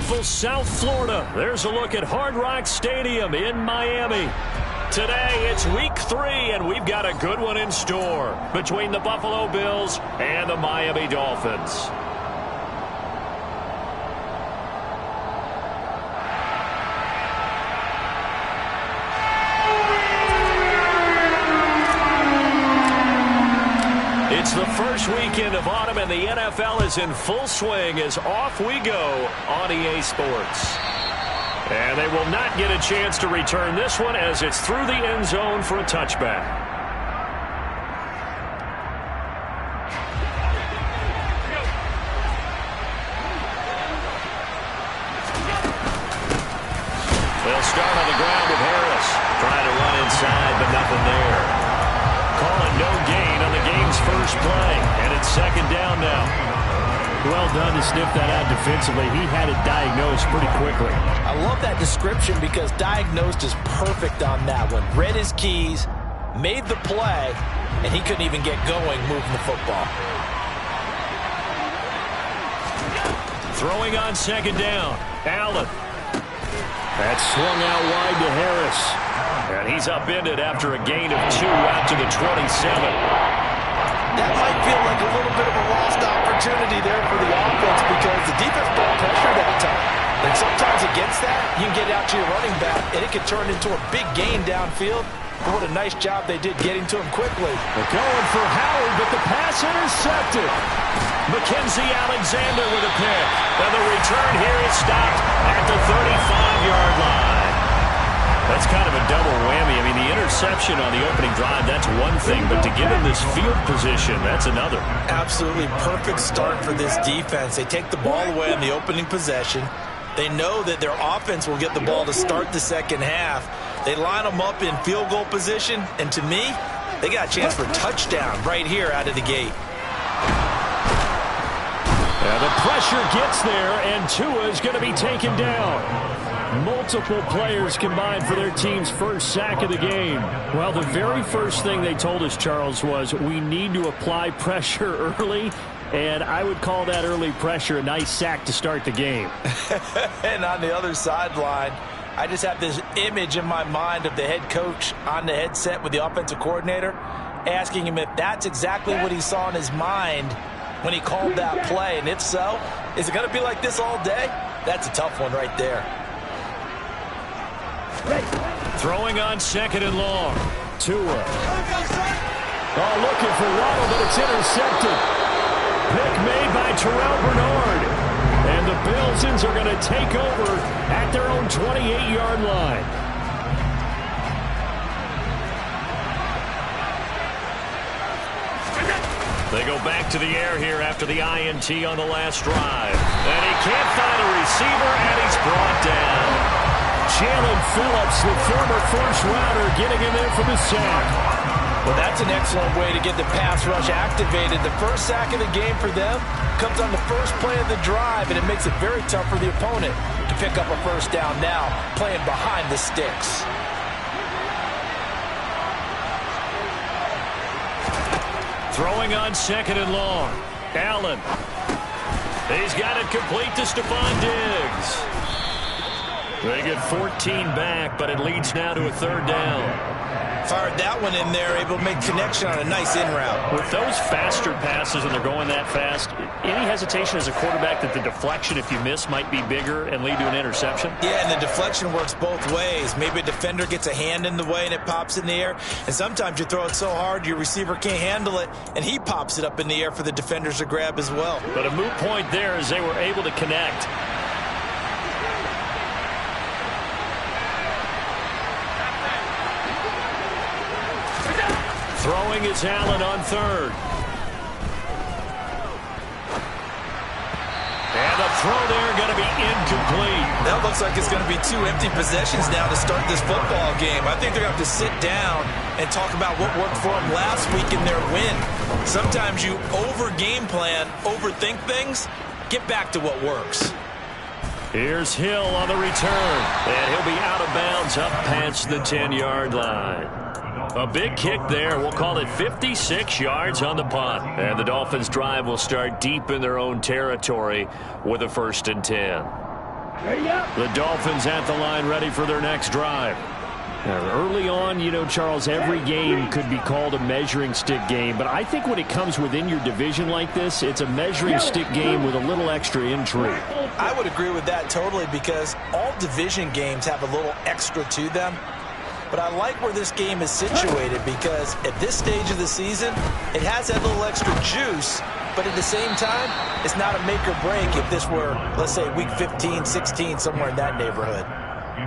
beautiful South Florida. There's a look at Hard Rock Stadium in Miami. Today, it's week 3, and we've got a good one in store between the Buffalo Bills and the Miami Dolphins. It's the first weekend of autumn, and the NFL is in full swing as off we go on EA Sports. And they will not get a chance to return this one as it's through the end zone for a touchback. They'll start on the ground with Harris. Trying to run inside, but nothing there. Calling no gain on the game's first play, and it's second down now. Well done to sniff that out defensively. He had it diagnosed pretty quickly. I love that description because diagnosed is perfect on that one. Read his keys, made the play, and he couldn't even get going moving the football. Throwing on second down, Allen. That's swung out wide to Harris. And he's upended after a gain of 2 out to the 27. That might feel like a little bit of a lost opportunity there for the offense because the defense brought pressure that time. And sometimes against that, you can get out to your running back, and it can turn into a big gain downfield. But what a nice job they did getting to him quickly. They're going for Howard, but the pass intercepted. Mackenzie Alexander with a pick. And the return here is stopped at the 35-yard line. That's kind of a double whammy. I mean, the interception on the opening drive, that's one thing, but to give him this field position, that's another. Absolutely perfect start for this defense. They take the ball away on the opening possession. They know that their offense will get the ball to start the second half. They line them up in field goal position, and to me, they got a chance for a touchdown right here out of the gate. Yeah, the pressure gets there, and Tua is going to be taken down. Multiple players combined for their team's first sack of the game. Well, the very first thing they told us, Charles, was we need to apply pressure early, and I would call that early pressure a nice sack to start the game. And on the other sideline, I just have this image in my mind of the head coach on the headset with the offensive coordinator asking him if that's exactly what he saw in his mind when he called that play. And if so, is it going to be like this all day? That's a tough one right there. Throwing on second and long. Tua. Oh, looking for Waddle, but it's intercepted. Pick made by Terrell Bernard. And the Bills are going to take over at their own 28-yard line. They go back to the air here after the INT on the last drive. And he can't find a receiver, and he's brought down. Jalen Phillips, the former first-rounder, getting in there for the sack. Well, that's an excellent way to get the pass rush activated. The first sack of the game for them comes on the first play of the drive, and it makes it very tough for the opponent to pick up a first down now, playing behind the sticks. Throwing on second and long. Allen. He's got it complete to Stephon Diggs. They get 14 back, but it leads now to a third down. Fired that one in there, able to make connection on a nice in route. With those faster passes and they're going that fast, any hesitation as a quarterback that the deflection, if you miss, might be bigger and lead to an interception? Yeah, and the deflection works both ways. Maybe a defender gets a hand in the way and it pops in the air. And sometimes you throw it so hard your receiver can't handle it, and he pops it up in the air for the defenders to grab as well. But a moot point there as they were able to connect. Throwing is Allen on third. And the throw there going to be incomplete. That looks like it's going to be 2 empty possessions now to start this football game. I think they're going to have to sit down and talk about what worked for them last week in their win. Sometimes you over-game plan, overthink things. Get back to what works. Here's Hill on the return. And he'll be out of bounds up past the 10-yard line. A big kick there. We'll call it 56 yards on the punt. And the Dolphins' drive will start deep in their own territory with a 1st and 10. The Dolphins at the line ready for their next drive. Early on, you know, Charles, every game could be called a measuring stick game, but I think when it comes within your division like this, it's a measuring stick game with a little extra intrigue. I would agree with that totally, because all division games have a little extra to them. But I like where this game is situated, because at this stage of the season, it has that little extra juice, but at the same time, it's not a make or break if this were, let's say, week 15, 16, somewhere in that neighborhood.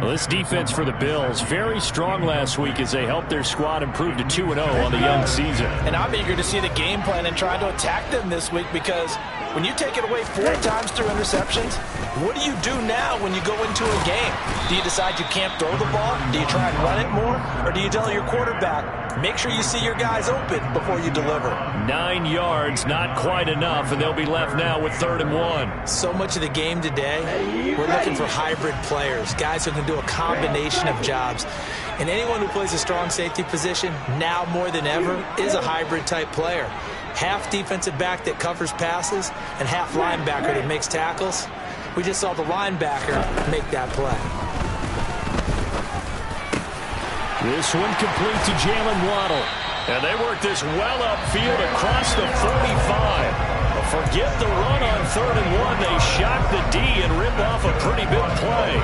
Well, this defense for the Bills, very strong last week as they helped their squad improve to 2-0 on the young season. And I'm eager to see the game plan and try to attack them this week, because when you take it away 4 times through interceptions, what do you do now when you go into a game? Do you decide you can't throw the ball? Do you try and run it more? Or do you tell your quarterback, make sure you see your guys open before you deliver? 9 yards, not quite enough, and they'll be left now with 3rd and 1. So much of the game today, we're looking for hybrid players, guys who can do a combination of jobs. And anyone who plays a strong safety position, now more than ever, is a hybrid type player. Half defensive back that covers passes and half linebacker that makes tackles. We just saw the linebacker make that play. This one complete to Jalen Waddle. And they work this well upfield across the 45. Forget the run on 3rd and 1. They shock the D and rip off a pretty big play.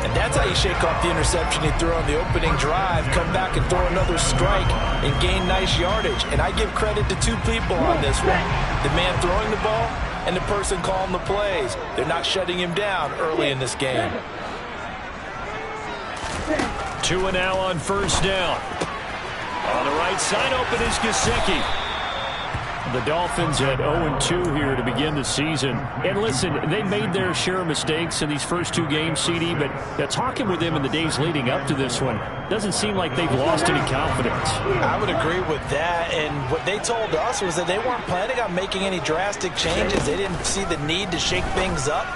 And that's how you shake off the interception he threw on the opening drive, come back and throw another strike and gain nice yardage. And I give credit to 2 people on this one. The man throwing the ball and the person calling the plays. They're not shutting him down early in this game. 2 and now on 1st down. On the right side open is Gesicki. The Dolphins at 0-2 here to begin the season. And listen, they made their share of mistakes in these first 2 games, CD, but talking with them in the days leading up to this one, doesn't seem like they've lost any confidence. I would agree with that, and what they told us was that they weren't planning on making any drastic changes. They didn't see the need to shake things up.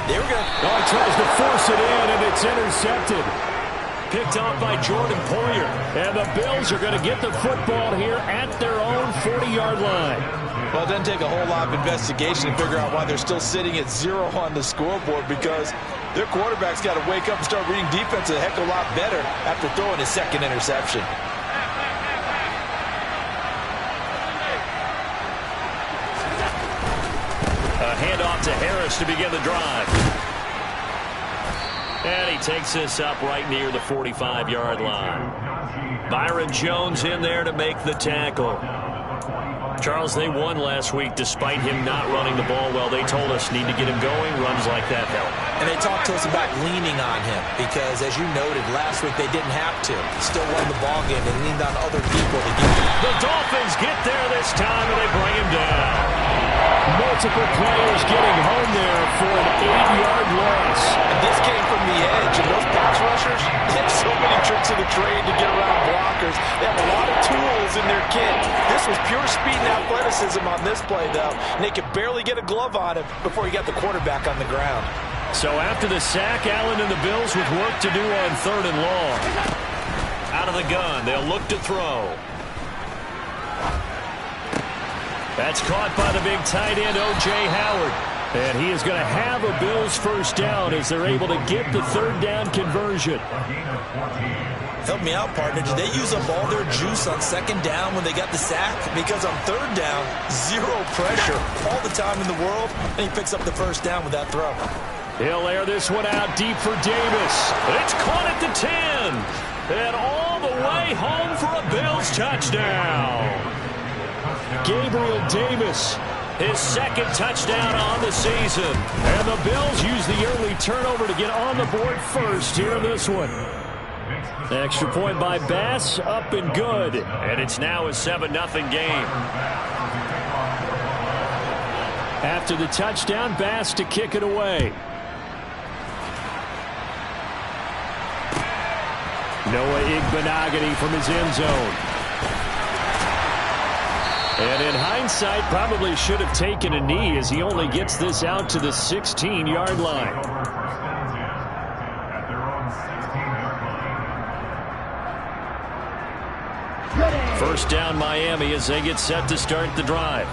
They were going to... Oh, he tries to force it in, and it's intercepted. Picked off by Jordan Poyer. And the Bills are going to get the football here at their own 40-yard line. Well, it doesn't take a whole lot of investigation to figure out why they're still sitting at 0 on the scoreboard, because their quarterback's got to wake up and start reading defense a heck of a lot better after throwing his 2nd interception. A handoff to Harris to begin the drive. And he takes this up right near the 45-yard line. Byron Jones in there to make the tackle. Charles, they won last week despite him not running the ball well. They told us need to get him going. Runs like that help. And they talked to us about leaning on him because, as you noted, last week they didn't have to. Still won the ball game. They leaned on other people to get him. The Dolphins get there this time, and they bring him down. Multiple players getting home there for an 8-yard loss. And this came from the edge, and those pass rushers, they have so many tricks of the trade to get around blockers. They have a lot of tools in their kit. This was pure speed and athleticism on this play, though, and they could barely get a glove on him before he got the quarterback on the ground. So after the sack, Allen and the Bills with work to do on 3rd and long. Out of the gun, they'll look to throw. That's caught by the big tight end, O.J. Howard. And he is going to have a Bills 1st down as they're able to get the 3rd down conversion. Help me out, partner. Did they use up all their juice on 2nd down when they got the sack? Because on 3rd down, 0 pressure all the time in the world, and he picks up the 1st down with that throw. He'll air this one out deep for Davis. It's caught at the 10. And all the way home for a Bills touchdown. Gabriel Davis, his 2nd touchdown on the season. And the Bills use the early turnover to get on the board first here in this one. Extra point by Bass, up and good. And it's now a 7-0 game. After the touchdown, Bass to kick it away. Noah Igbenogany from his end zone. And in hindsight, probably should have taken a knee as he only gets this out to the 16-yard line. First down Miami as they get set to start the drive.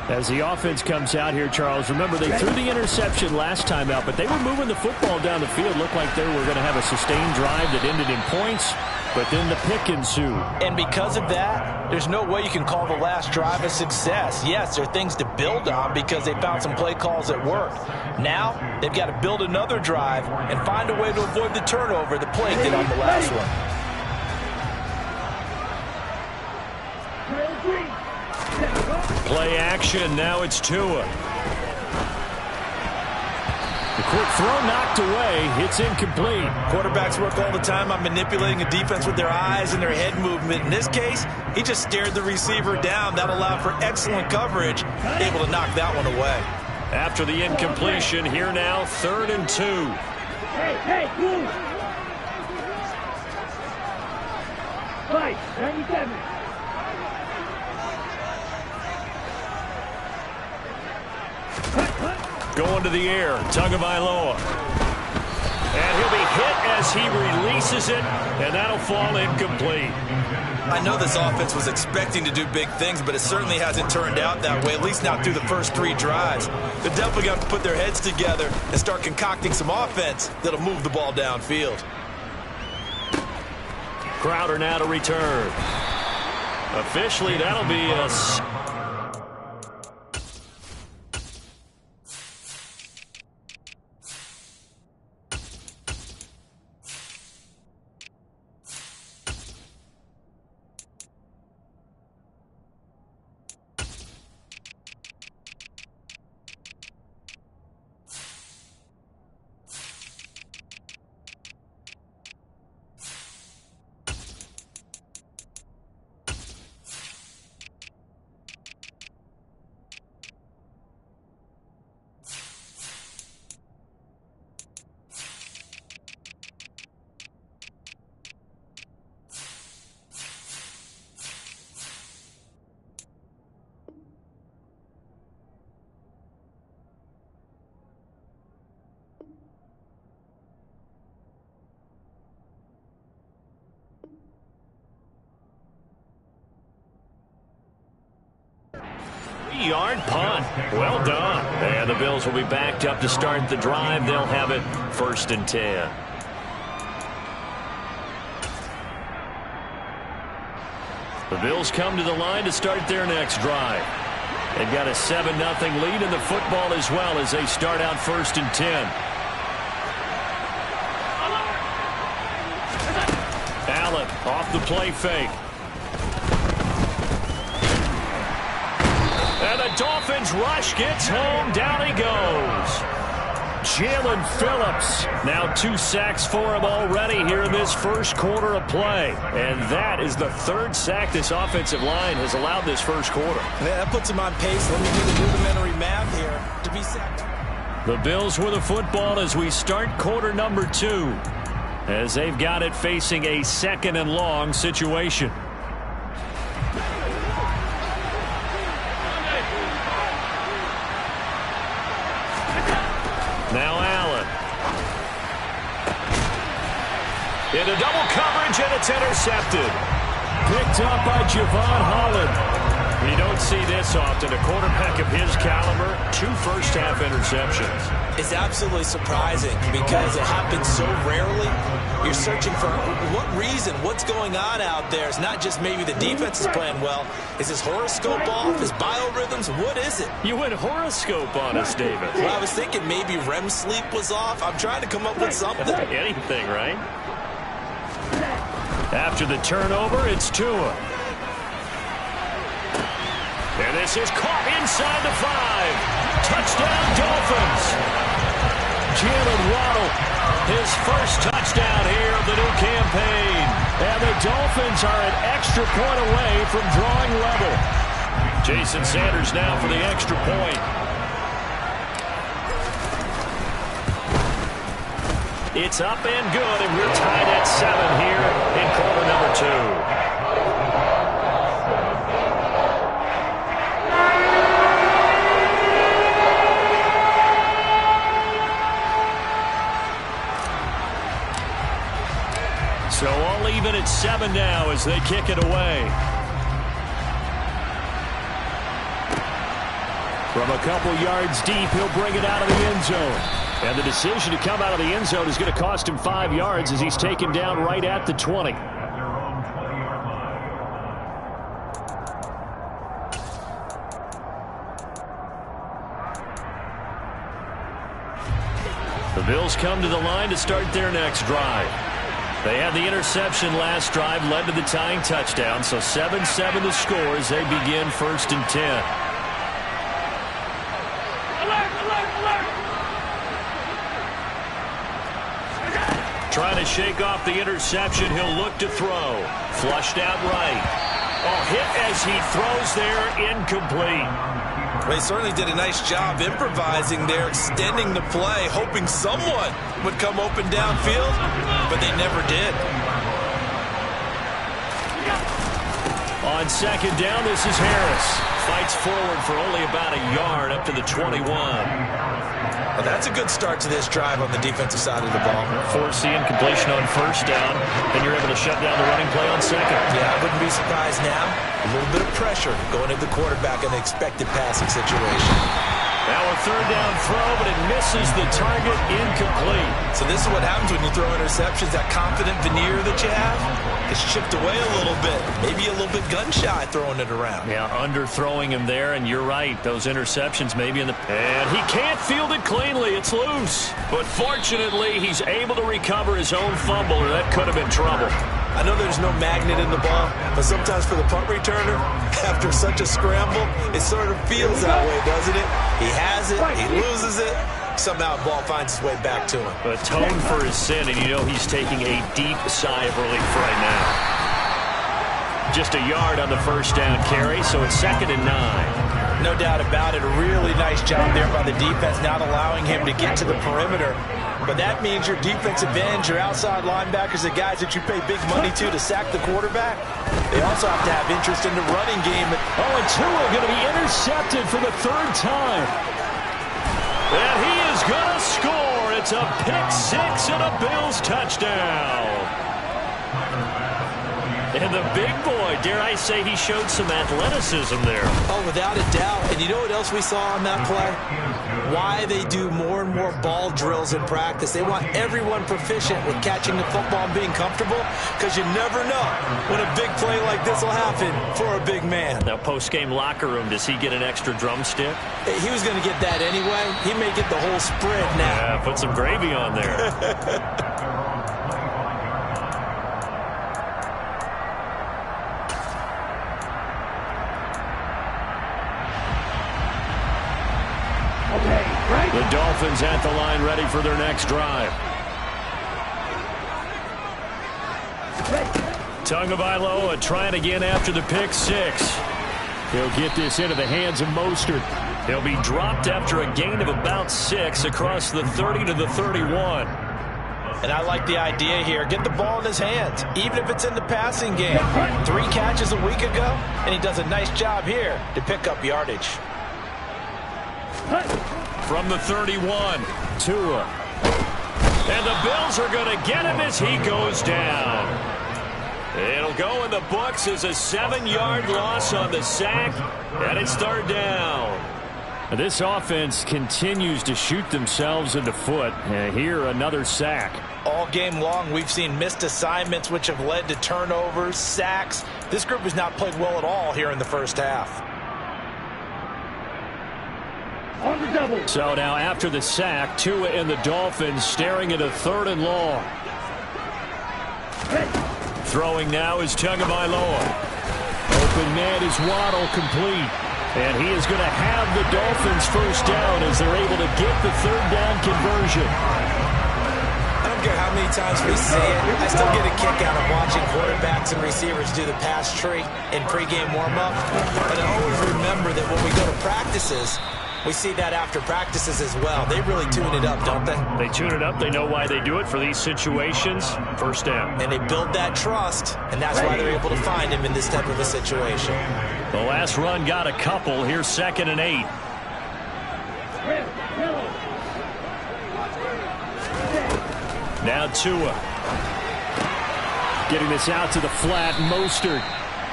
As the offense comes out here, Charles, remember they threw the interception last time out, but they were moving the football down the field. Looked like they were going to have a sustained drive that ended in points, but then the pick ensued. And because of that, there's no way you can call the last drive a success. Yes, there are things to build on because they found some play calls that worked. Now, they've got to build another drive and find a way to avoid the turnover the play did on the last one. Play action. Now it's Tua. The quick throw knocked away. It's incomplete. Quarterbacks work all the time on manipulating a defense with their eyes and their head movement. In this case, he just stared the receiver down. That allowed for excellent coverage, able to knock that one away. After the incompletion, here now, 3rd and 2. Hey, move! 97. Going to the air, Tagovailoa. And he'll be hit as he releases it, and that'll fall incomplete. I know this offense was expecting to do big things, but it certainly hasn't turned out that way, at least not through the first 3 drives. They're definitely going to put their heads together and start concocting some offense that'll move the ball downfield. Crowder now to return. Officially, that'll be a... Yard punt. Well done. And the Bills will be backed up to start the drive. They'll have it 1st and 10. The Bills come to the line to start their next drive. They've got a 7-0 lead in the football as well as they start out 1st and 10. Allen off the play fake. And the Dolphins rush gets home. Down he goes. Jalen Phillips. Now 2 sacks for him already here in this first quarter of play. And that is the 3rd sack this offensive line has allowed this first quarter. Yeah, that puts him on pace. Let me do the rudimentary math here to be sacked. The Bills with the football as we start quarter number 2. As they've got it facing a 2nd and long situation. Now Allen. Into double coverage, and it's intercepted. Picked up by Javon Holland. You don't see this often. A quarterback of his caliber, 2 first-half interceptions. It's absolutely surprising because it happens so rarely. You're searching for what reason, what's going on out there. It's not just maybe the defense is playing well. Is his horoscope off? His biorhythms? What is it? You went horoscope on us, David. Well, I was thinking maybe REM sleep was off. I'm trying to come up with something. Anything, right? After the turnover, it's Tua. And this is caught inside the 5. Touchdown, Dolphins. Jalen Waddle, his first touchdown here of the new campaign. And the Dolphins are an extra point away from drawing level. Jason Sanders now for the extra point. It's up and good, and we're tied at 7 here in quarter number 2. So all even at 7 now as they kick it away. From a couple yards deep, he'll bring it out of the end zone. And the decision to come out of the end zone is going to cost him 5 yards as he's taken down right at the 20. The Bills come to the line to start their next drive. They had the interception last drive, led to the tying touchdown, so 7-7 the score as they begin 1st and 10. Trying to shake off the interception. He'll look to throw. Flushed out right. Oh, hit as he throws there. Incomplete. They certainly did a nice job improvising there, extending the play, hoping someone would come open downfield, but they never did. On 2nd down, this is Harris. Fights forward for only about a yard up to the 21. Well, that's a good start to this drive on the defensive side of the ball. Force the incompletion on 1st down, and you're able to shut down the running play on 2nd. Yeah, I wouldn't be surprised now. A little bit of pressure going into the quarterback in an expected passing situation. Now a 3rd down throw, but it misses the target. Incomplete. So this is what happens when you throw interceptions. That confident veneer that you have gets chipped away a little bit. Maybe a little bit gun-shy throwing it around. Yeah, underthrowing him there, and you're right. Those interceptions maybe in the... And he can't field it cleanly. It's loose. But fortunately, he's able to recover his own fumble, or that could have been trouble. I know there's no magnet in the ball, but sometimes for the punt returner, after such a scramble, it sort of feels that way, doesn't it? He has it, he loses it, somehow the ball finds its way back to him. Atone for his sin, and you know he's taking a deep sigh of relief right now. Just a yard on the 1st down carry, so it's 2nd and 9. No doubt about it. A really nice job there by the defense, not allowing him to get to the perimeter. But that means your defensive ends, your outside linebackers, the guys that you pay big money to sack the quarterback, they also have to have interest in the running game. Oh, and Tua going to be intercepted for the 3rd time. And he is going to score. It's a pick-6 and a Bills touchdown. And the big boy, dare I say, he showed some athleticism there. Oh, without a doubt. And you know what else we saw on that play? Why they do more and more ball drills in practice. They want everyone proficient with catching the football and being comfortable, because you never know when a big play like this will happen for a big man. Now, post-game locker room, does he get an extra drumstick? He was going to get that anyway. He may get the whole spread now. Yeah, put some gravy on there. The Dolphins at the line ready for their next drive. Tagovailoa trying again after the pick-6. He'll get this into the hands of Mostert. He'll be dropped after a gain of about 6 across the 30 to the 31. And I like the idea here. Get the ball in his hands, even if it's in the passing game. 3 catches a week ago, and he does a nice job here to pick up yardage. From the 31, Tua. And the Bills are going to get him as he goes down. It'll go in the books as a 7-yard loss on the sack, and it's 3rd down. This offense continues to shoot themselves in the foot. Here, another sack. All game long, we've seen missed assignments, which have led to turnovers, sacks. This group has not played well at all here in the first half. So now after the sack, Tua and the Dolphins staring at a 3rd and long. Throwing now is Tagovailoa. Open man is Waddle, complete. And he is going to have the Dolphins 1st down as they're able to get the 3rd down conversion. I don't care how many times we see it. I still get a kick out of watching quarterbacks and receivers do the pass tree in pregame warm-up. But I always remember that when we go to practices, we see that after practices as well. They really tune it up, don't they? They tune it up. They know why they do it for these situations. 1st down. And they build that trust, and that's why they're able to find him in this type of a situation. The last run got a couple. Here's 2nd and 8. Now Tua. Getting this out to the flat. Mostert.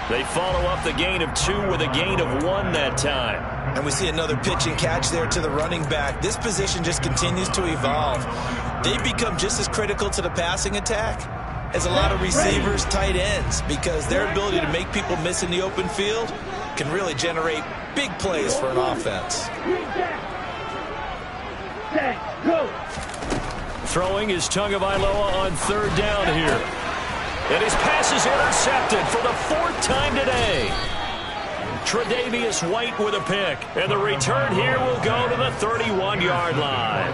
They follow up the gain of 2 with a gain of 1 that time. And we see another pitch and catch there to the running back. This position just continues to evolve. They become just as critical to the passing attack as a lot of receivers, tight ends, because their ability to make people miss in the open field can really generate big plays for an offense. Throwing is Tagovailoa on 3rd down here. And his pass is intercepted for the 4th time today. Tre'Davious White with a pick. And the return here will go to the 31-yard line.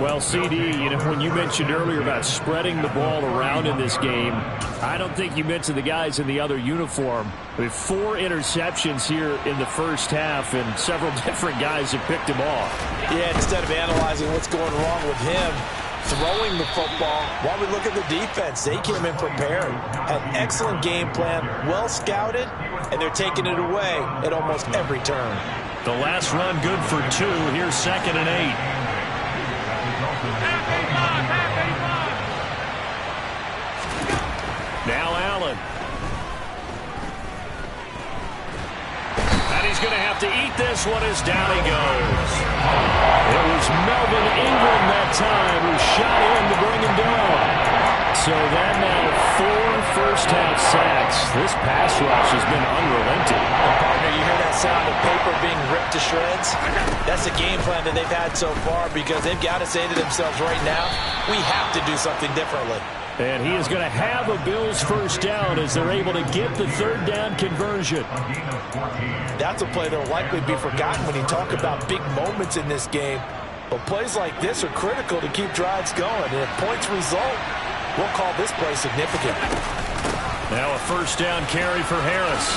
Well, CD, when you mentioned earlier about spreading the ball around in this game, I don't think you mentioned the guys in the other uniform. With 4 interceptions here in the first half, and several different guys have picked him off. Yeah, instead of analyzing what's going wrong with him, throwing the football, while we look at the defense, they came in prepared, had excellent game plan, well scouted, and they're taking it away at almost every turn. The last run good for 2. Here's 2nd and 8. Now Allen. And he's going to have to eat this one as down he goes. It was Melvin Ingram that time who shot in to bring him down. So that now 4 first-half sacks. This pass rush has been unrelenting. Partner, you hear that sound of paper being ripped to shreds? That's the game plan that they've had so far, because they've got to say to themselves right now, we have to do something differently. And he is going to have a Bills first down as they're able to get the 3rd down conversion. That's a play that will likely be forgotten when you talk about big moments in this game. But plays like this are critical to keep drives going. And if points result, we'll call this play significant. Now a first down carry for Harris.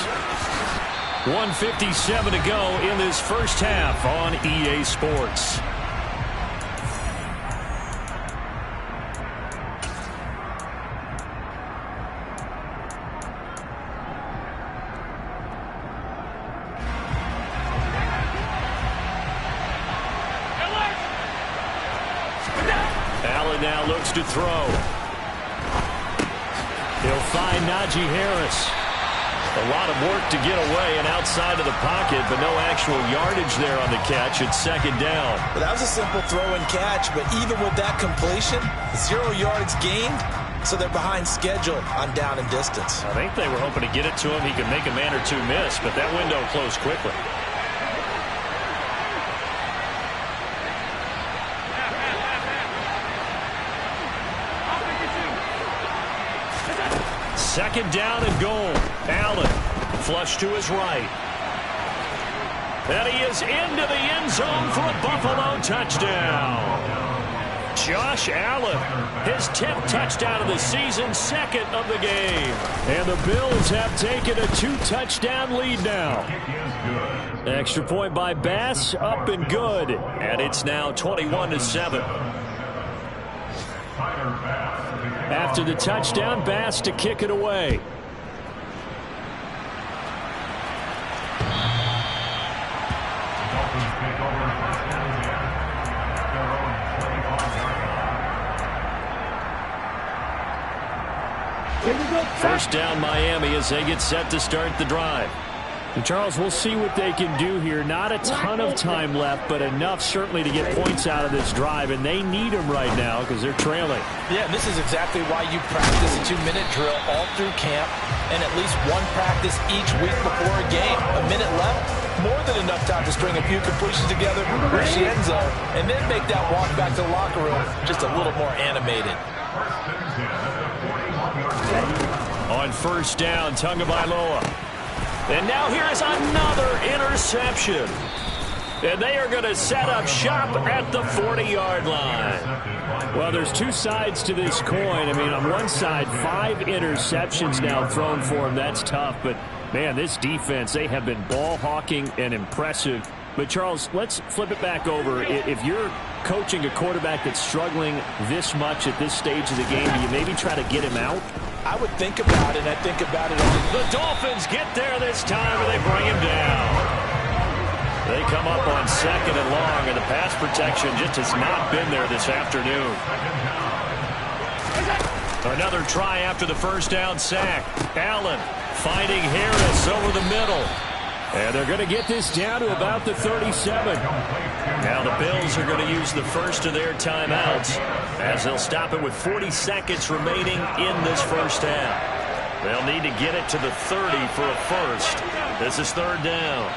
1:57 to go in this first half on EA Sports. Allen now looks to throw. He'll find Najee Harris. A lot of work to get away and outside of the pocket, but no actual yardage there on the catch. It's 2nd down. Well, that was a simple throw and catch, but even with that completion, 0 yards gained, so they're behind schedule on down and distance. I think they were hoping to get it to him. He could make a man or 2 miss, but that window closed quickly. Second down and goal. Allen, flush to his right. And he is into the end zone for a Buffalo touchdown. Josh Allen, his 10th touchdown of the season, 2nd of the game. And the Bills have taken a 2-touchdown lead now. Extra point by Bass, up and good. And it's now 21-7. After the touchdown, Bass to kick it away. First down Miami as they get set to start the drive. And Charles, we'll see what they can do here. Not a ton of time left, but enough certainly to get points out of this drive, and they need them right now because they're trailing. Yeah, and this is exactly why you practice a 2-minute drill all through camp and at least one practice each week before a game. A minute left, more than enough time to string a few completions together, reach the end zone, and then make that walk back to the locker room just a little more animated. On first down, Tagovailoa. And now here is another interception. And they are going to set up shop at the 40-yard line. Well, there's 2 sides to this coin. I mean, on one side, 5 interceptions now thrown for him. That's tough. But, man, this defense, they have been ball hawking and impressive. But, Charles, let's flip it back over. If you're coaching a quarterback that's struggling this much at this stage of the game, do you maybe try to get him out? I would think about it, and I think about it all. The Dolphins get there this time, and they bring him down. They come up on 2nd and long, and the pass protection just has not been there this afternoon. Another try after the first down sack. Allen finding Harris over the middle. And they're going to get this down to about the 37. Now the Bills are going to use the first of their timeouts as they'll stop it with 40 seconds remaining in this first half. They'll need to get it to the 30 for a first. This is third down.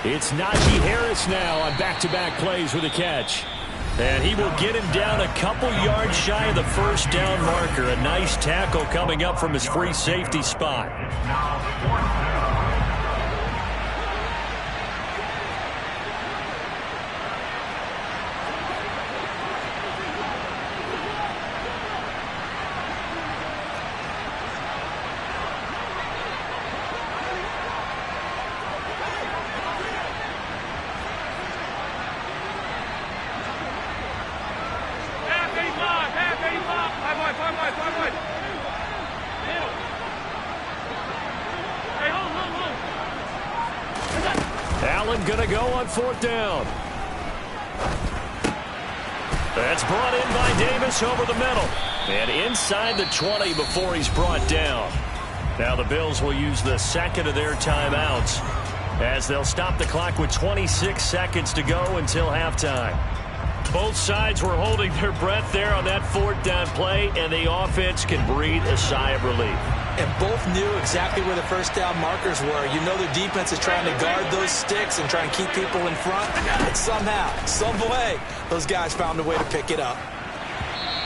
It's Najee Harris now on back-to-back plays with a catch. And he will get him down a couple yards shy of the first down marker. A nice tackle coming up from his free safety spot. Allen going to go on fourth down. That's brought in by Davis over the middle. And inside the 20 before he's brought down. Now the Bills will use the second of their timeouts as they'll stop the clock with 26 seconds to go until halftime. Both sides were holding their breath there on that fourth down play, and the offense can breathe a sigh of relief. And both knew exactly where the first down markers were. You know the defense is trying to guard those sticks and try and keep people in front. But somehow, some way, those guys found a way to pick it up.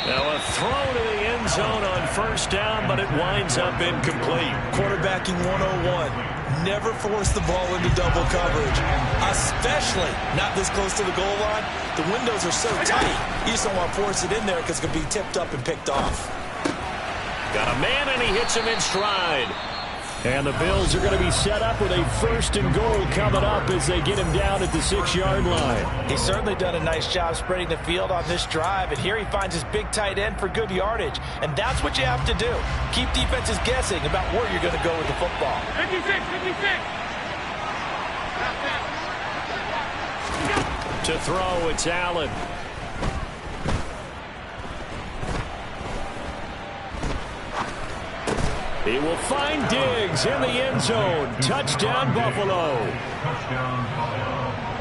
Now a throw to the end zone on first down, but it winds up incomplete. Quarterbacking 101. Never force the ball into double coverage, especially not this close to the goal line. The windows are so tight, you just don't want to force it in there because it could be tipped up and picked off. Got a man, and he hits him in stride. And the Bills are going to be set up with a first and goal coming up as they get him down at the 6-yard line. He's certainly done a nice job spreading the field on this drive, and here he finds his big tight end for good yardage. And that's what you have to do. Keep defenses guessing about where you're going to go with the football. 56. To throw, it's Allen. He will find Diggs in the end zone. Touchdown, Buffalo.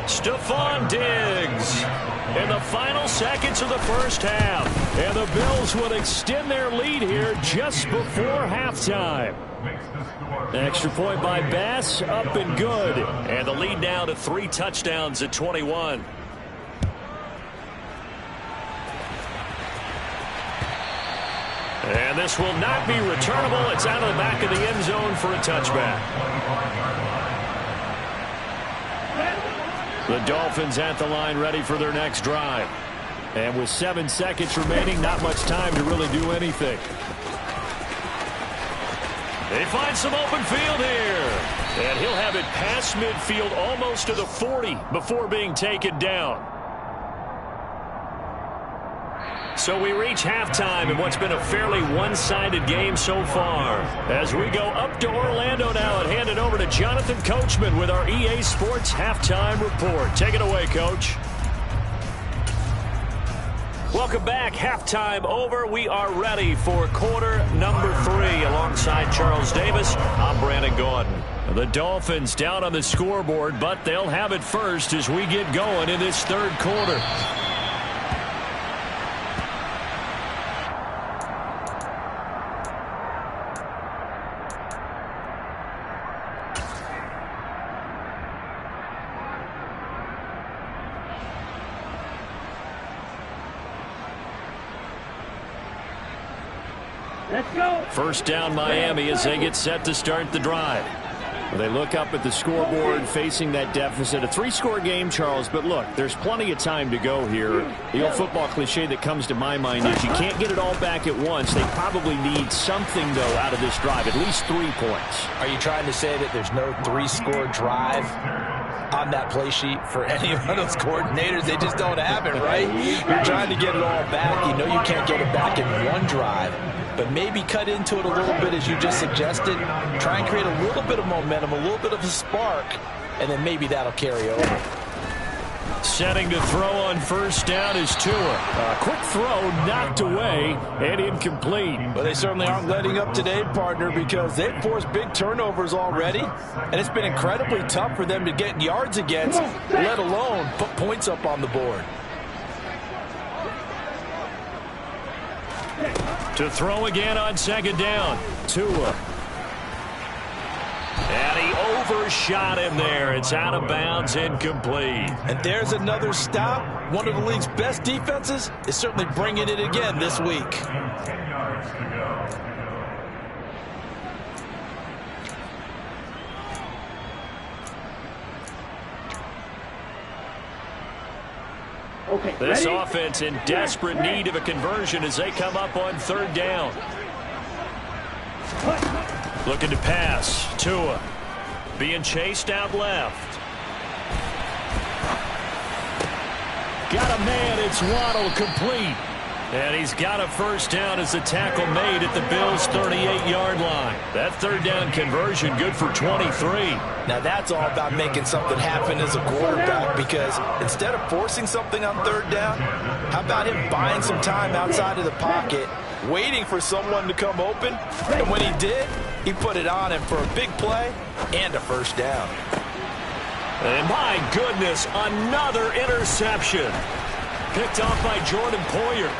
Stephon Diggs in the final seconds of the first half. And the Bills will extend their lead here just before halftime. Extra point by Bass, up and good. And the lead now to 3 touchdowns at 21. And this will not be returnable. It's out of the back of the end zone for a touchback. The Dolphins at the line ready for their next drive. And with 7 seconds remaining, not much time to really do anything. They find some open field here. And he'll have it past midfield almost to the 40 before being taken down. So we reach halftime in what's been a fairly one-sided game so far. As we go up to Orlando now and hand it over to Jonathan Coachman with our EA Sports Halftime Report. Take it away, Coach. Welcome back. Halftime over. We are ready for quarter number 3 alongside Charles Davis. I'm Brandon Gordon. The Dolphins down on the scoreboard, but they'll have it first as we get going in this third quarter. Let's go. First down Miami as they get set to start the drive. They look up at the scoreboard facing that deficit. A 3-score game, Charles, but look, there's plenty of time to go here. The old football cliche that comes to my mind is you can't get it all back at once. They probably need something, though, out of this drive, at least 3 points. Are you trying to say that there's no 3-score drive? on that play sheet for any one of those coordinators. They just don't have it, right? You're trying to get it all back. You know you can't get it back in one drive, but maybe cut into it a little bit as you just suggested. Try and create a little bit of momentum, a little bit of a spark, and then maybe that'll carry over. Setting to throw on first down is Tua. A quick throw knocked away and incomplete. Well, they certainly aren't letting up today, partner, because they've forced big turnovers already, and it's been incredibly tough for them to get yards against, let alone put points up on the board. To throw again on second down, Tua. And he overshot him there. It's out of bounds, incomplete. And there's another stop. One of the league's best defenses is certainly bringing it again this week. Okay, this ready? offense in desperate need of a conversion as they come up on third down. Looking to pass. Tua being chased out left. Got a man. It's Waddle, complete. And he's got a first down as the tackle made at the Bills' 38-yard line. That third down conversion good for 23. Now that's all about making something happen as a quarterback, because instead of forcing something on third down, how about him buying some time outside of the pocket, waiting for someone to come open, and when he did, he put it on him for a big play and a first down. And my goodness, another interception. Picked off by Jordan Poyer.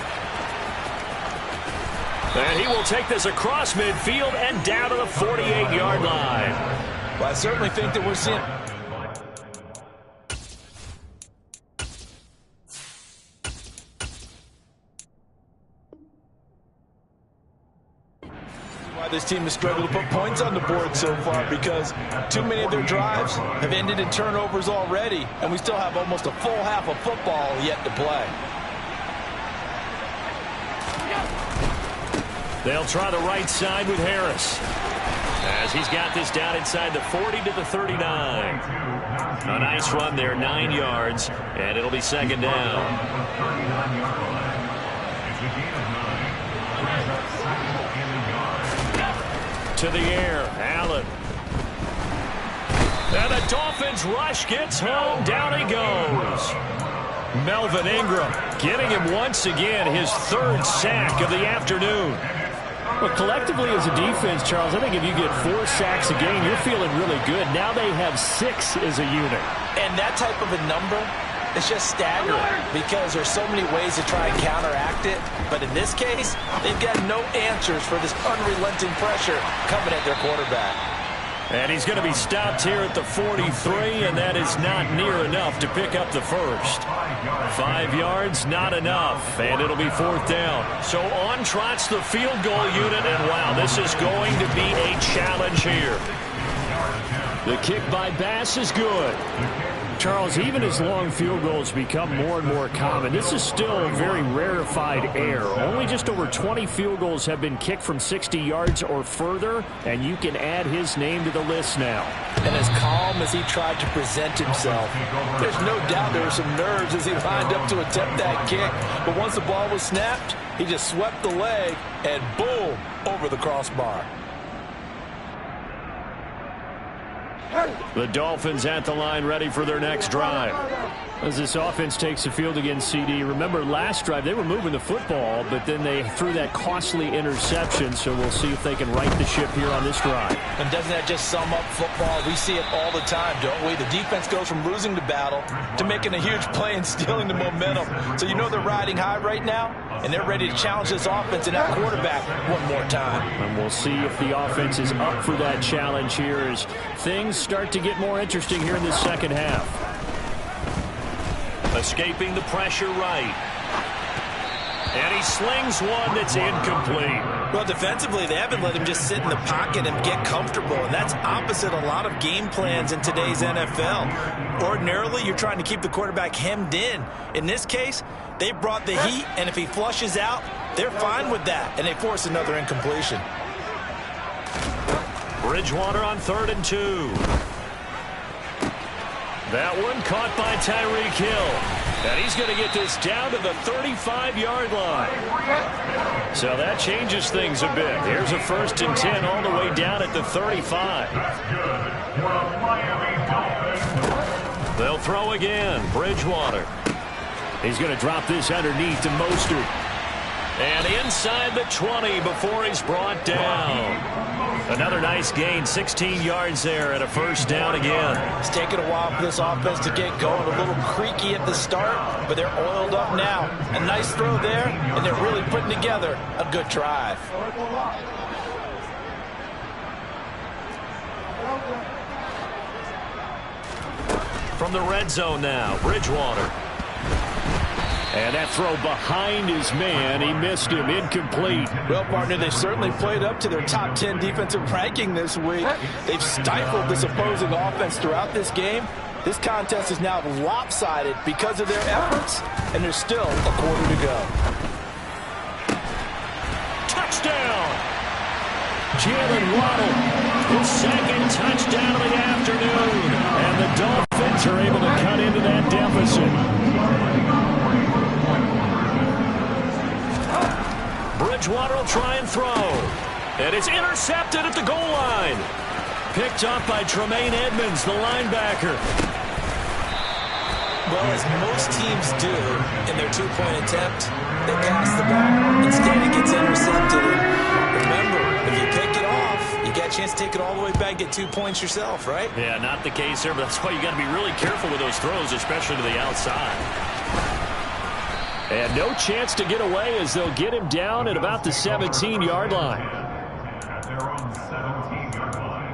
And he will take this across midfield and down to the 48-yard line. Well, I certainly think that we're seeing... why this team has struggled to put points on the board so far, because too many of their drives have ended in turnovers already, and we still have almost a full half of football yet to play. They'll try the right side with Harris, as he's got this down inside the 40 to the 39. A nice run there, 9 yards, and it'll be second down. To the air, Allen. And the Dolphins rush gets home, down he goes. Melvin Ingram getting him once again, his third sack of the afternoon. Well, collectively as a defense, Charles, I think if you get 4 sacks a game, you're feeling really good. Now they have 6 as a unit. And that type of a number, it's just staggering, because there's so many ways to try and counteract it. But in this case, they've got no answers for this unrelenting pressure coming at their quarterback. And he's going to be stopped here at the 43, and that is not near enough to pick up the first. 5 yards, not enough, and it'll be fourth down. So on trots the field goal unit, and wow, this is going to be a challenge here. The kick by Bass is good. Charles, even as long field goals become more and more common, this is still a very rarefied air. Only just over 20 field goals have been kicked from 60 yards or further, and you can add his name to the list now. And as calm as he tried to present himself, there's no doubt there were some nerves as he lined up to attempt that kick. But once the ball was snapped, he just swept the leg and boom, over the crossbar. The Dolphins at the line, ready for their next drive. As this offense takes the field against CD, remember last drive they were moving the football, but then they threw that costly interception, so we'll see if they can right the ship here on this drive. And doesn't that just sum up football? We see it all the time, don't we? The defense goes from losing the battle to making a huge play and stealing the momentum. So you know they're riding high right now, and they're ready to challenge this offense and that quarterback one more time. And we'll see if the offense is up for that challenge here as things start to get more interesting here in the second half. Escaping the pressure right. And he slings one that's incomplete. Well, defensively, they haven't let him just sit in the pocket and get comfortable, and that's opposite a lot of game plans in today's NFL. Ordinarily, you're trying to keep the quarterback hemmed in. In this case, they brought the heat, and if he flushes out, they're fine with that, and they force another incompletion. Bridgewater on 3rd and 2. That one caught by Tyreek Hill. And he's going to get this down to the 35-yard line. So that changes things a bit. Here's a 1st and 10 all the way down at the 35. They'll throw again. Bridgewater. He's going to drop this underneath to Mostert. And inside the 20 before he's brought down. Another nice gain, 16 yards there and a 1st down again. It's taken a while for this offense to get going. A little creaky at the start, but they're oiled up now. A nice throw there, and they're really putting together a good drive. From the red zone now, Bridgewater. And that throw behind his man. He missed him. Incomplete. Well, partner, they've certainly played up to their top 10 defensive ranking this week. They've stifled this opposing offense throughout this game. This contest is now lopsided because of their efforts, and there's still a quarter to go. Touchdown! Jalen Waddle, his 2nd touchdown of the afternoon. And the Dolphins are able to cut into that deficit. Bridgewater will try and throw. And it's intercepted at the goal line. Picked up by Tremaine Edmonds, the linebacker. Well, as most teams do in their 2-point attempt, they pass the ball. Instead, it gets intercepted. And remember, if you pick it off, you got a chance to take it all the way back, get 2 points yourself, right? Yeah, not the case here, but that's why you got to be really careful with those throws, especially to the outside. And no chance to get away as they'll get him down at about the 17-yard line. At their own 17-yard line.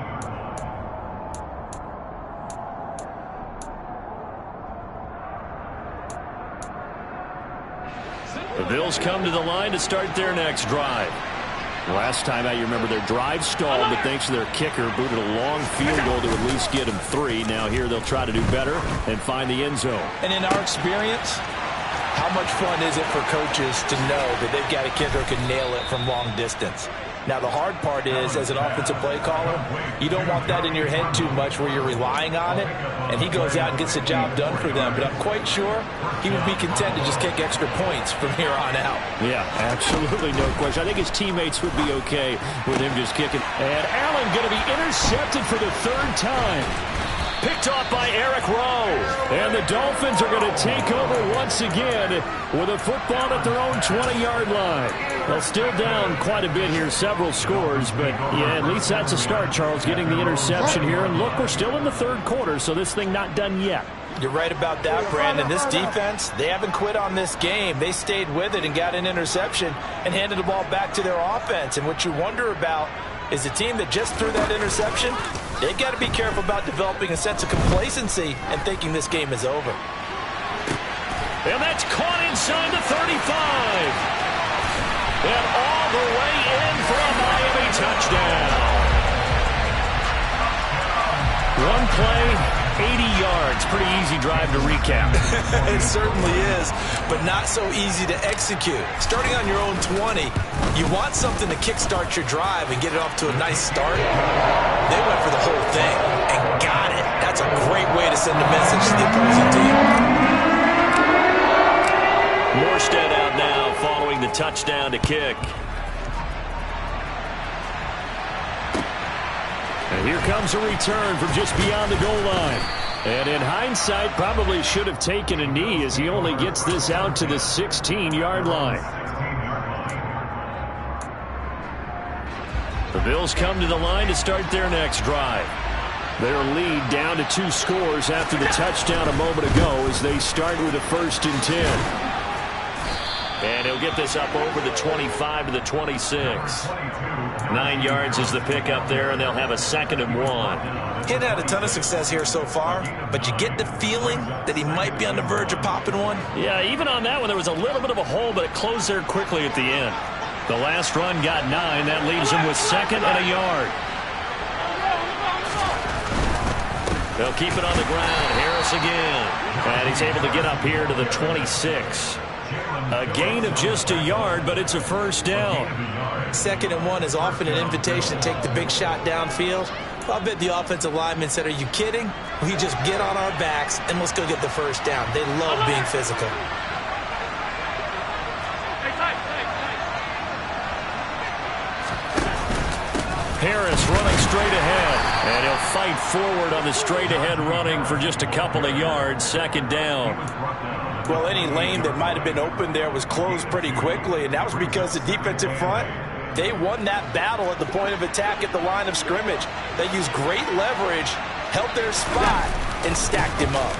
The Bills come to the line to start their next drive. Last time out, you remember their drive stalled, but thanks to their kicker, booted a long field goal to at least get them 3. Now here they'll try to do better and find the end zone. And in our experience, how much fun is it for coaches to know that they've got a kicker who can nail it from long distance? Now, the hard part is, as an offensive play caller, you don't want that in your head too much where you're relying on it, and he goes out and gets the job done for them. But I'm quite sure he would be content to just kick extra points from here on out. Yeah, absolutely no question. I think his teammates would be okay with him just kicking. And Allen going to be intercepted for the 3rd time. Picked off by Eric Rowe. And the Dolphins are going to take over once again with a football at their own 20-yard line. They'll still down quite a bit here, several scores, but yeah, at least that's a start, Charles, getting the interception here. And look, we're still in the 3rd quarter, so this thing not done yet. You're right about that, Brandon. This defense, they haven't quit on this game. They stayed with it and got an interception and handed the ball back to their offense. And what you wonder about is the team that just threw that interception, they've got to be careful about developing a sense of complacency and thinking this game is over. And that's caught inside the 35. And all the way in for a Miami touchdown. One play, 80 yards. Pretty easy drive to recap. It certainly is, but not so easy to execute. Starting on your own 20, you want something to kickstart your drive and get it off to a nice start. They went for the whole thing and got it. That's a great way to send a message to the opposing team. Morstead out now following the touchdown to kick. And here comes a return from just beyond the goal line. And in hindsight, probably should have taken a knee as he only gets this out to the 16-yard line. The Bills come to the line to start their next drive. Their lead down to 2 scores after the touchdown a moment ago as they start with a 1st and 10. And he'll get this up over the 25 to the 26. 9 yards is the pickup there, and they'll have a 2nd and 1. He hadn't had a ton of success here so far, but you get the feeling that he might be on the verge of popping one. Yeah, even on that one, there was a little bit of a hole, but it closed there quickly at the end. The last run got 9. That leaves him with 2nd and a yard. They'll keep it on the ground. Harris again. And he's able to get up here to the 26. A gain of just a yard, but it's a first down. 2nd and 1 is often an invitation to take the big shot downfield. Well, I bet the offensive lineman said, are you kidding? We just get on our backs and let's go get the first down. They love being physical. Harris running straight ahead, and he'll fight forward on the straight ahead running for just a couple of yards. 2nd down. Well, any lane that might have been open there was closed pretty quickly, and that was because the defensive front, they won that battle at the point of attack at the line of scrimmage. They used great leverage, held their spot, and stacked him up.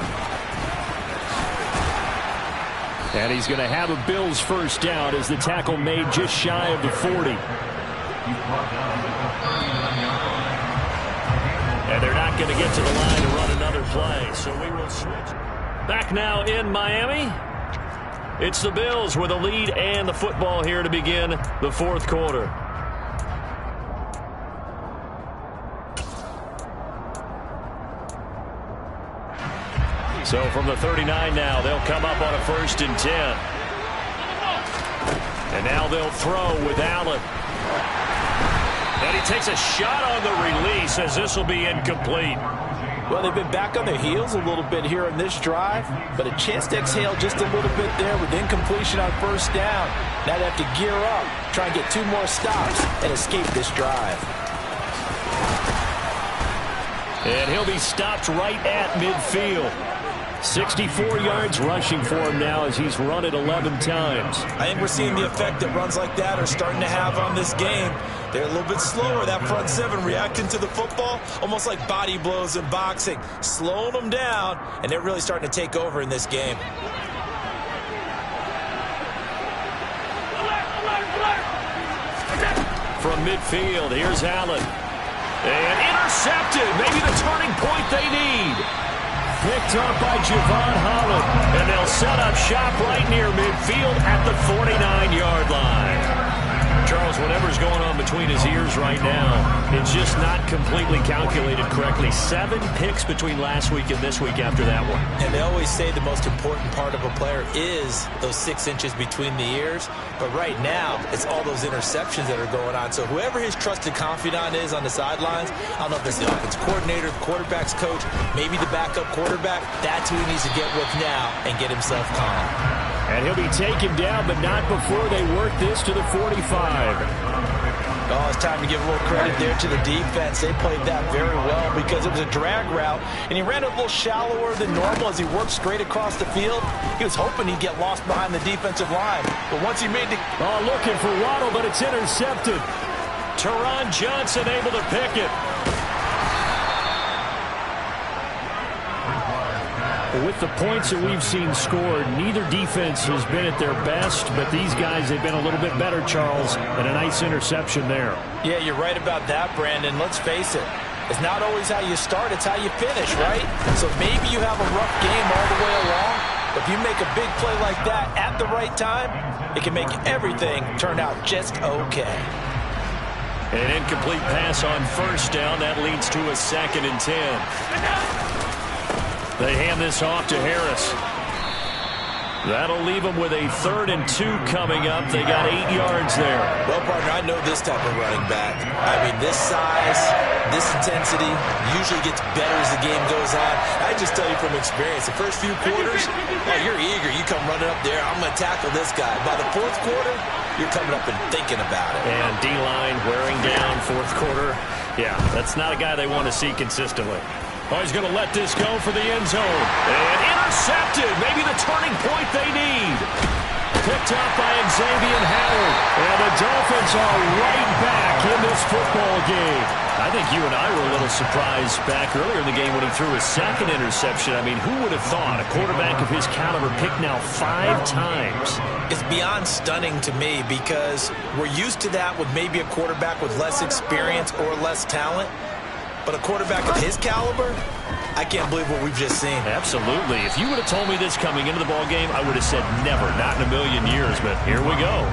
And he's going to have a Bills first down as the tackle made just shy of the 40. And they're not going to get to the line to run another play, so we will switch. Back now in Miami. It's the Bills with a lead and the football here to begin the 4th quarter. So from the 39 now, they'll come up on a 1st and 10. And now they'll throw with Allen. And he takes a shot on the release as this will be incomplete. Well, they've been back on their heels a little bit here in this drive, but a chance to exhale just a little bit there with incompletion on 1st down. Now they have to gear up, try and get 2 more stops and escape this drive. And he'll be stopped right at midfield. 64 yards rushing for him now as he's run it 11 times. I think we're seeing the effect that runs like that are starting to have on this game. They're a little bit slower, that front 7 reacting to the football, almost like body blows in boxing, slowing them down, and they're really starting to take over in this game. From midfield, here's Allen. And intercepted, maybe the turning point they need. Picked up by Javon Holland, and they'll set up shop right near midfield at the 49-yard line. Charles, whatever's going on between his ears right now, it's just not completely calculated correctly. 7 picks between last week and this week after that one. And they always say the most important part of a player is those 6 inches between the ears. But right now, it's all those interceptions that are going on. So whoever his trusted confidant is on the sidelines, I don't know if it's the offensive coordinator, the quarterback's coach, maybe the backup quarterback, that's who he needs to get with now and get himself calm. And he'll be taken down, but not before they work this to the 45. Oh, it's time to give a little credit there to the defense. They played that very well because it was a drag route, and he ran it a little shallower than normal as he worked straight across the field. He was hoping he'd get lost behind the defensive line, but once he made the... Oh, looking for Waddle, but it's intercepted. Teron Johnson able to pick it. With the points that we've seen scored, neither defense has been at their best, but these guys have been a little bit better, Charles, and a nice interception there. Yeah, you're right about that, Brandon. Let's face it. It's not always how you start, it's how you finish, right? So maybe you have a rough game all the way along, but if you make a big play like that at the right time, it can make everything turn out just okay. An incomplete pass on 1st down. That leads to a 2nd and 10. They hand this off to Harris. That'll leave them with a 3rd and 2 coming up. They got 8 yards there. Well, partner, I know this type of running back. I mean, this size, this intensity usually gets better as the game goes on. I just tell you from experience, the first few quarters, well, you're eager. You come running up there, I'm going to tackle this guy. By the 4th quarter, you're coming up and thinking about it. And D-line wearing down 4th quarter. Yeah, that's not a guy they want to see consistently. Oh, he's going to let this go for the end zone. And intercepted. Maybe the turning point they need. Picked up by Xavier Howard. And the Dolphins are right back in this football game. I think you and I were a little surprised back earlier in the game when he threw his 2nd interception. I mean, who would have thought a quarterback of his caliber picked now 5 times? It's beyond stunning to me because we're used to that with maybe a quarterback with less experience or less talent. But a quarterback of his caliber, I can't believe what we've just seen. Absolutely. If you would have told me this coming into the ballgame, I would have said never, not in a million years. But here we go.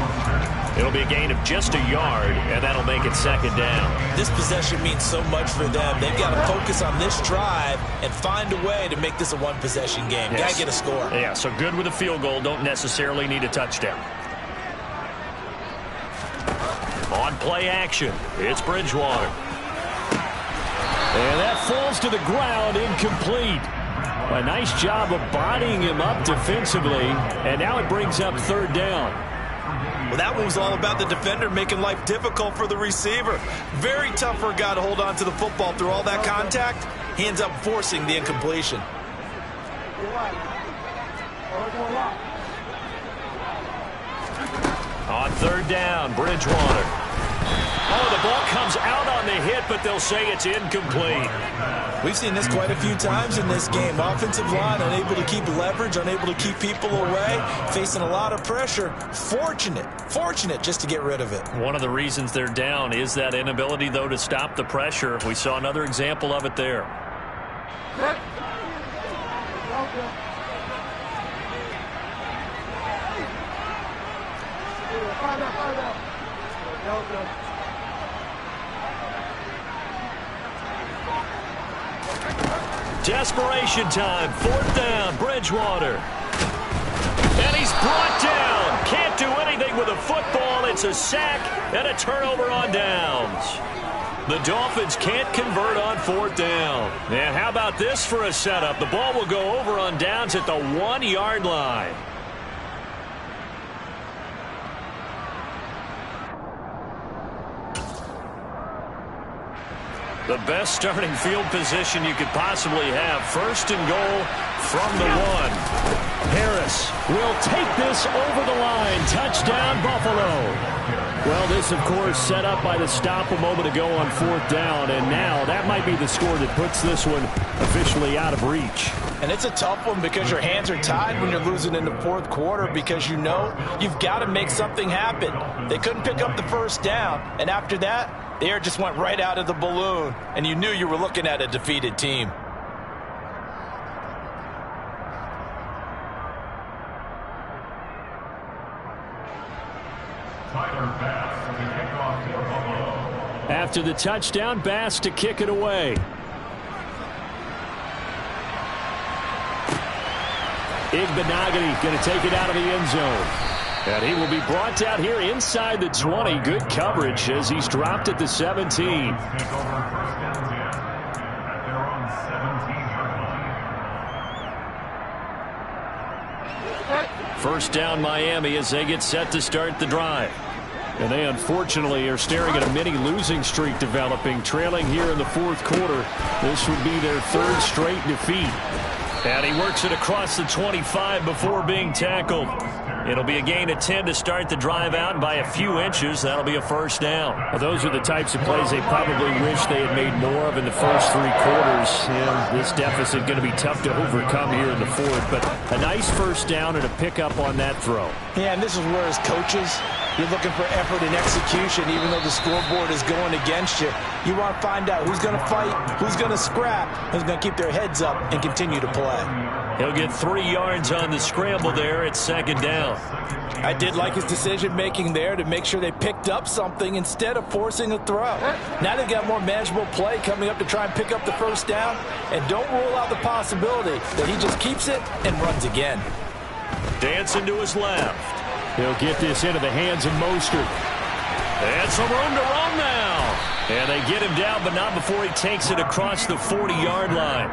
It'll be a gain of just a yard, and that'll make it second down. This possession means so much for them. They've got to focus on this drive and find a way to make this a one-possession game. Yes. Got to get a score. Yeah, so good with a field goal. Don't necessarily need a touchdown. On play action, it's Bridgewater. And that falls to the ground, incomplete. A nice job of bodying him up defensively, and now it brings up third down. Well, that one was all about the defender making life difficult for the receiver. Very tough for a guy to hold on to the football through all that contact. He ends up forcing the incompletion. On third down, Bridgewater. Oh, the ball comes out on the hit, but they'll say it's incomplete. We've seen this quite a few times in this game. Offensive line unable to keep leverage, unable to keep people away, facing a lot of pressure. Fortunate just to get rid of it. One of the reasons they're down is that inability, though, to stop the pressure. We saw another example of it there. Desperation time, fourth down, Bridgewater. And he's brought down. Can't do anything with a football. It's a sack and a turnover on downs. The Dolphins can't convert on fourth down. And how about this for a setup? The ball will go over on downs at the 1-yard line. The best starting field position you could possibly have. First and goal from the 1. Harris will take this over the line. Touchdown, Buffalo. Well, this, of course, set up by the stop a moment ago on fourth down, and now that might be the score that puts this one officially out of reach. And it's a tough one because your hands are tied when you're losing in the fourth quarter because you know you've got to make something happen. They couldn't pick up the first down, and after that, the air just went right out of the balloon, and you knew you were looking at a defeated team. After the touchdown, Bass to kick it away. Igbenogany going to take it out of the end zone. And he will be brought down here inside the 20. Good coverage as he's dropped at the 17. First down Miami as they get set to start the drive. And they unfortunately are staring at a mini losing streak developing, trailing here in the fourth quarter. This would be their third straight defeat. And he works it across the 25 before being tackled. It'll be a gain of 10 to start the drive out, and by a few inches, that'll be a first down. Well, those are the types of plays they probably wish they had made more of in the first three quarters. And this deficit going to be tough to overcome here in the fourth, but a nice first down and a pickup on that throw. Yeah, and this is where as coaches, you're looking for effort and execution, even though the scoreboard is going against you. You want to find out who's going to fight, who's going to scrap, who's going to keep their heads up and continue to play. He'll get 3 yards on the scramble there. It's second down. I did like his decision-making there to make sure they picked up something instead of forcing a throw. Now they've got more manageable play coming up to try and pick up the first down, and don't rule out the possibility that he just keeps it and runs again. Dancing to his left. He'll get this into the hands of Mostert. And some room to run now. And they get him down, but not before he takes it across the 40-yard line.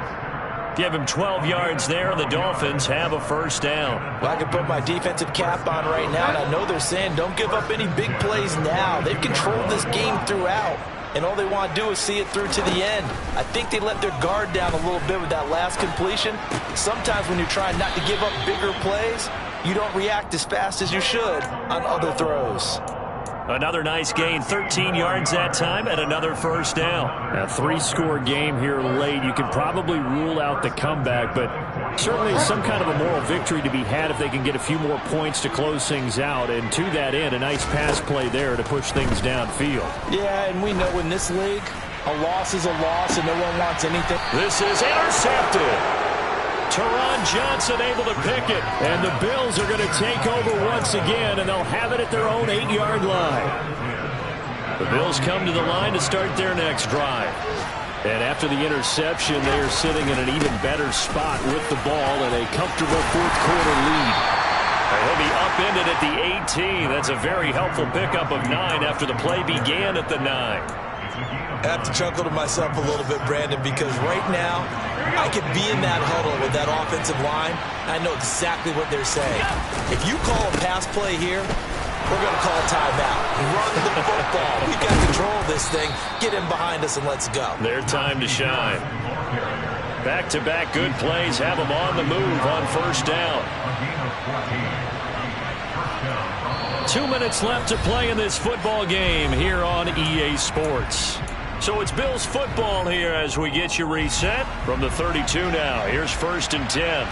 Give him 12 yards there, and the Dolphins have a first down. Well, I can put my defensive cap on right now, and I know they're saying don't give up any big plays now. They've controlled this game throughout, and all they want to do is see it through to the end. I think they let their guard down a little bit with that last completion. Sometimes when you're trying not to give up bigger plays, you don't react as fast as you should on other throws. Another nice gain, 13 yards that time, and another first down. A 3-score game here late. You can probably rule out the comeback, but certainly some kind of a moral victory to be had if they can get a few more points to close things out. And to that end, a nice pass play there to push things downfield. Yeah, and we know in this league, a loss is a loss, and no one wants anything. This is intercepted. Teron Johnson able to pick it. And the Bills are going to take over once again, and they'll have it at their own 8-yard line. The Bills come to the line to start their next drive. And after the interception, they are sitting in an even better spot with the ball and a comfortable fourth-quarter lead. And he'll be upended at the 18. That's a very helpful pickup of 9 after the play began at the 9. I have to chuckle to myself a little bit, Brandon, because right now I could be in that huddle with that offensive line. I know exactly what they're saying. If you call a pass play here, we're going to call a timeout. Run the football. We got control of this thing. Get him behind us and let's go. Their time to shine. Back-to-back good plays have them on the move on first down. 2 minutes left to play in this football game here on EA Sports. So it's Bills football here as we get you reset from the 32 now. Here's 1st and 10.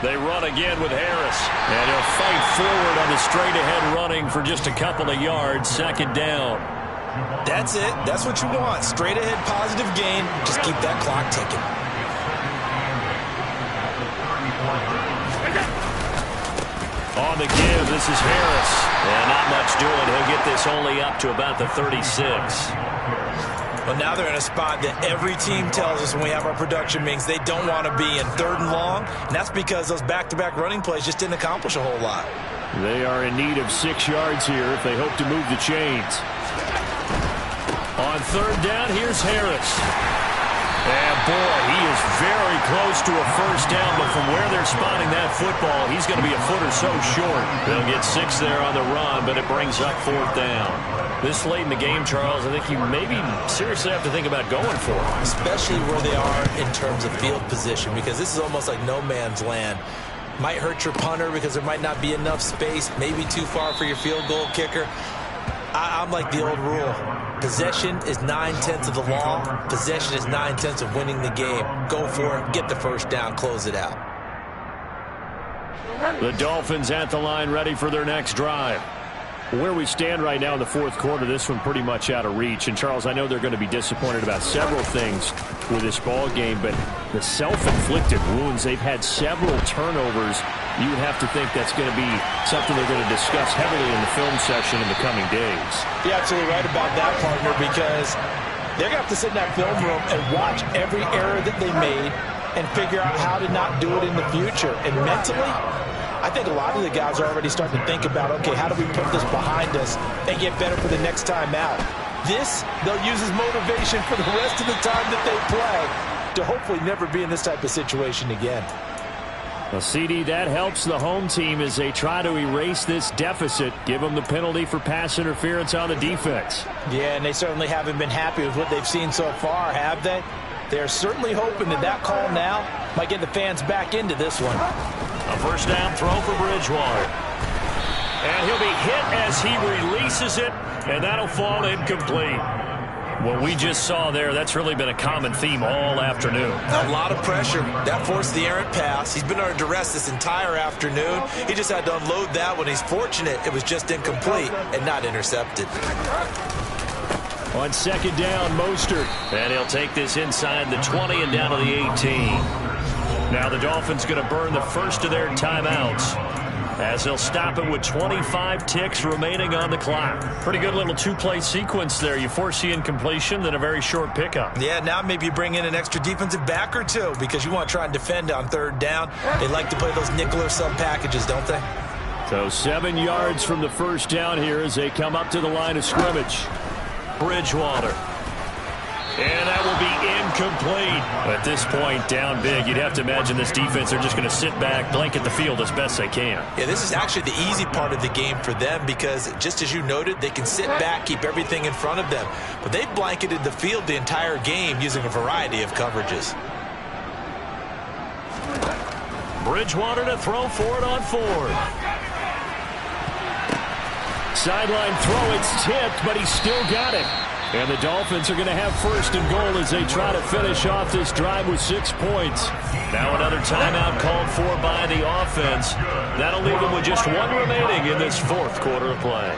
They run again with Harris. And he'll fight forward on the straight-ahead running for just a couple of yards. 2nd down. That's it. That's what you want. Straight-ahead positive gain. Just keep that clock ticking. On the give, this is Harris. And not much doing. He'll get this only up to about the 36. Well, now they're in a spot that every team tells us when we have our production meetings they don't want to be in 3rd and long. And that's because those back-to-back running plays just didn't accomplish a whole lot. They are in need of 6 yards here if they hope to move the chains. On 3rd down, here's Harris. And boy, he is very close to a 1st down, but from where they're spotting that football, he's going to be a foot or so short. They'll get 6 there on the run, but it brings up 4th down. This late in the game, Charles, I think you maybe seriously have to think about going for it. Especially where they are in terms of field position, because this is almost like no man's land. Might hurt your punter because there might not be enough space, maybe too far for your field goal kicker. I'm like the old rule. Possession is 9/10 of the law. Possession is 9/10 of winning the game. Go for it. Get the 1st down. Close it out. The Dolphins at the line ready for their next drive. Where we stand right now in the 4th quarter, this one pretty much out of reach. And, Charles, I know they're going to be disappointed about several things with this ball game, but the self-inflicted wounds, they've had several turnovers. You would have to think that's going to be something they're going to discuss heavily in the film session in the coming days. You're absolutely right about that, partner, because they're going to have to sit in that film room and watch every error that they made and figure out how to not do it in the future. And mentally, I think a lot of the guys are already starting to think about, okay, how do we put this behind us and get better for the next time out? This, they'll use as motivation for the rest of the time that they play to hopefully never be in this type of situation again. Well, CD, that helps the home team as they try to erase this deficit, give them the penalty for pass interference on the defense. Yeah, and they certainly haven't been happy with what they've seen so far, have they? They're certainly hoping that that call now might get the fans back into this one. A 1st down throw for Bridgewater. And he'll be hit as he releases it, and that'll fall incomplete. What we just saw there, that's really been a common theme all afternoon. A lot of pressure. That forced the errant pass. He's been under duress this entire afternoon. He just had to unload that one. He's fortunate it was just incomplete and not intercepted. On 2nd down, Mostert. And he'll take this inside the 20 and down to the 18. Now the Dolphins going to burn the first of their timeouts, as they'll stop it with 25 ticks remaining on the clock. Pretty good little 2-play sequence there. You force the incompletion, then a very short pickup. Yeah, now maybe you bring in an extra defensive back or two because you want to try and defend on 3rd down. They like to play those nickel or sub packages, don't they? So 7 yards from the 1st down here as they come up to the line of scrimmage. Bridgewater. And that will be incomplete. At this point, down big. You'd have to imagine this defense, they're just going to sit back, blanket the field as best they can. Yeah, this is actually the easy part of the game for them because, just as you noted, they can sit back, keep everything in front of them. But they've blanketed the field the entire game using a variety of coverages. Bridgewater to throw for it on 4th. Sideline throw, it's tipped, but he's still got it. And the Dolphins are going to have 1st and goal as they try to finish off this drive with 6 points. Now another timeout called for by the offense. That'll leave them with just 1 remaining in this 4th quarter of play.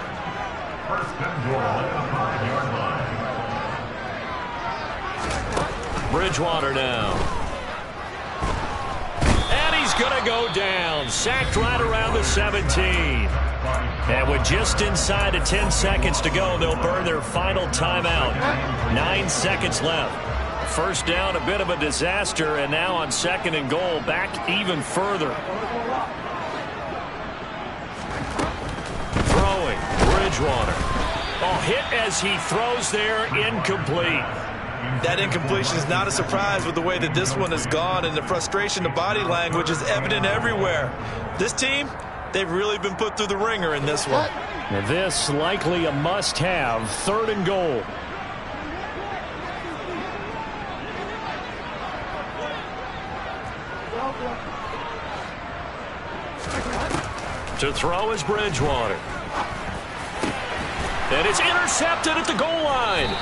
1st and goal at the 5-yard line. Bridgewater now. And he's going to go down. Sacked right around the 17. And with just inside of 10 seconds to go, they'll burn their final timeout. 9 seconds left. First down, a bit of a disaster, and now on 2nd and goal, back even further. Throwing, Bridgewater. Oh, hit as he throws there, incomplete. That incompletion is not a surprise with the way that this one has gone, and the frustration, the body language is evident everywhere. This team, they've really been put through the ringer in this one. And this likely a must-have, 3rd and goal. To throw is Bridgewater. And it's intercepted at the goal line.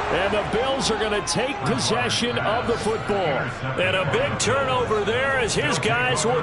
And the Bills are going to take possession of the football. And a big turnover there as his guys will